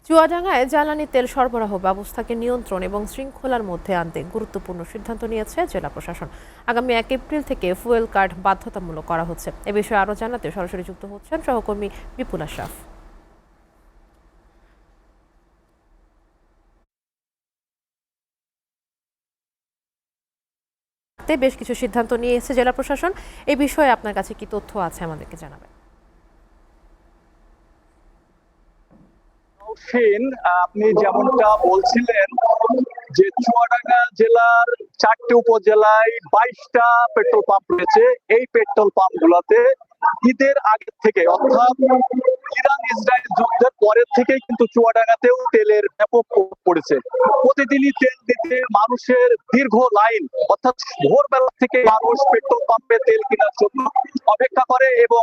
চুয়াডাঙ্গায় জ্বালানি তেল সরবরাহ ব্যবস্থাকে নিয়ন্ত্রণ এবং শৃঙ্খলার মধ্যে আনতে গুরুত্বপূর্ণ সিদ্ধান্ত নিয়েছে জেলা প্রশাসন। আগামী 1 এপ্রিল থেকে ফুয়েল কার্ড বাধ্যতামূলক করা হচ্ছে। এ বিষয়ে আরও জানাতে সরাসরি যুক্ত হচ্ছেন সহকর্মী বিপুল আশরাফ। বেশ কিছু সিদ্ধান্ত নিয়েছে জেলা প্রশাসন। এই বিষয়ে আপনার কাছে কি তথ্য আছে আমাদেরকে জানাবেন। আপনি যেমনটা বলছিলেন যে চুয়াডাঙ্গা জেলার 4টে উপজেলায় 22টা পেট্রোল পাম্প রয়েছে। এই পেট্রোল পাম্প গুলাতে ঈদের আগে থেকে অর্থাৎ ইরান ইসরায়েল যুদ্ধের পরের থেকেই কিন্তু চুয়াডাঙ্গাতেও তেলের ব্যাপক পড়েছে। প্রতিদিনই তেল দিতে মানুষের দীর্ঘ লাইন, অর্থাৎ ভোরবেলা থেকে মানুষ পেট্রোল পাম্পে তেল কেনার জন্য অপেক্ষা করে এবং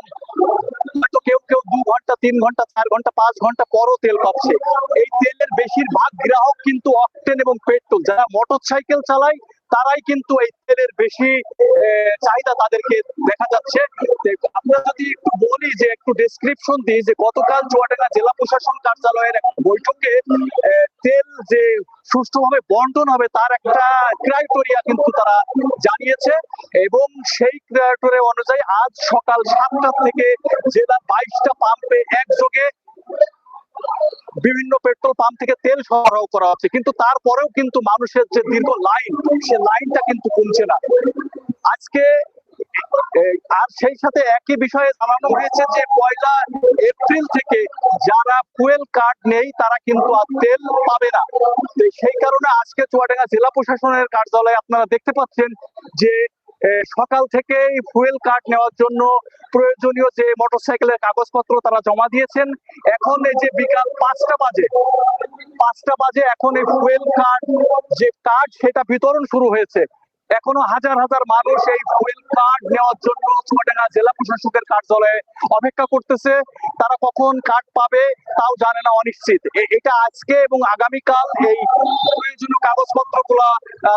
হয়তো কেউ কেউ 2 ঘন্টা 3 ঘন্টা 4 ঘন্টা 5 ঘন্টা পরও তেল পাচ্ছে। এই তেলের বেশিরভাগ গ্রাহক কিন্তু অকটেন এবং পেট্রোল, যারা মোটরসাইকেল চালায় তারাই কিন্তু এই তেলের বেশি চাহিদা তাদেরকে দেখা যাচ্ছে। আমরা যদি একটু বলি যে একটু ডেসক্রিপশন দিই যে গতকাল চুয়াডাঙ্গা জেলা প্রশাসন কার্যালয়ের বৈঠকে তেল যে সুষ্ঠুভাবে বন্টন হবে তার একটা ক্রাইটেরিয়া কিন্তু তারা জানিয়েছে এবং সেই ক্রাইটেরিয়া অনুযায়ী আজ সকাল 7টা থেকে জেলার 22টা পাম্পে একযোগে বিভিন্ন পেট্রোল পাম্প থেকে তেল সরবরাহ করা হচ্ছে, কিন্তু তারপরেও কিন্তু মানুষের যে দীর্ঘ লাইন, সে লাইনটা কিন্তু কমছে না আজকে। আর সেই সাথে একই বিষয়ে জানানো হয়েছে যে 1 এপ্রিল থেকে যারা ফুয়েল কার্ড নেই তারা কিন্তু আর তেল পাবে না। সেই কারণে আজকে চুয়াডাঙ্গা জেলা প্রশাসনের কার্যালয়ে আপনারা দেখতে পাচ্ছেন যে সকাল থেকে ফুয়েল কার্ড নেওয়ার জন্য প্রয়োজনীয় যে মোটরসাইকেলের কাগজপত্র তারা জমা দিয়েছেন। এখন এই যে বিকাল 5টা বাজে এখন এই ফুয়েল কার্ড যে কার্ড সেটা বিতরণ শুরু হয়েছে। এখনো হাজার হাজার মানুষ এই ফুয়েল কার্ড নেওয়ার জন্য চুয়াডাঙ্গা জেলা প্রশাসকের কার্যালয়ে অপেক্ষা করতেছে। তারা কখন কার্ড পাবে তাও জানে না, অনিশ্চিত। এটা আজকে এবং আগামীকাল এই প্রয়োজনীয় কাগজপত্র গুলা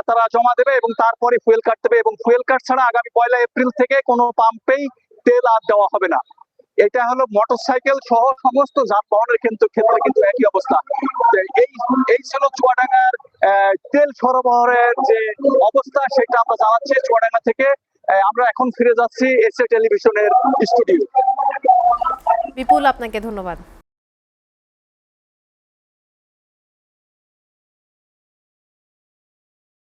তারা জমা দেবে এবং তারপরে ফুয়েল কার্ড দেবে এবং ফুয়েল কার্ড ছাড়া আগামী 1 এপ্রিল থেকে কোনো পাম্পেই তেল আর দেওয়া হবে না। এটা হলো মোটরসাইকেল সহ সমস্ত যানবাহনের ক্ষেত্রে কিন্তু একই অবস্থা। এই ছিল চুয়াডাঙ্গার তেল সরবরাহের যে অবস্থা, সেটা আমরা জানাচ্ছি চুয়াডাঙ্গা থেকে। আমরা এখন ফিরে যাচ্ছি এসএ টেলিভিশনের স্টুডিও। বিপুল, আপনাকে ধন্যবাদ।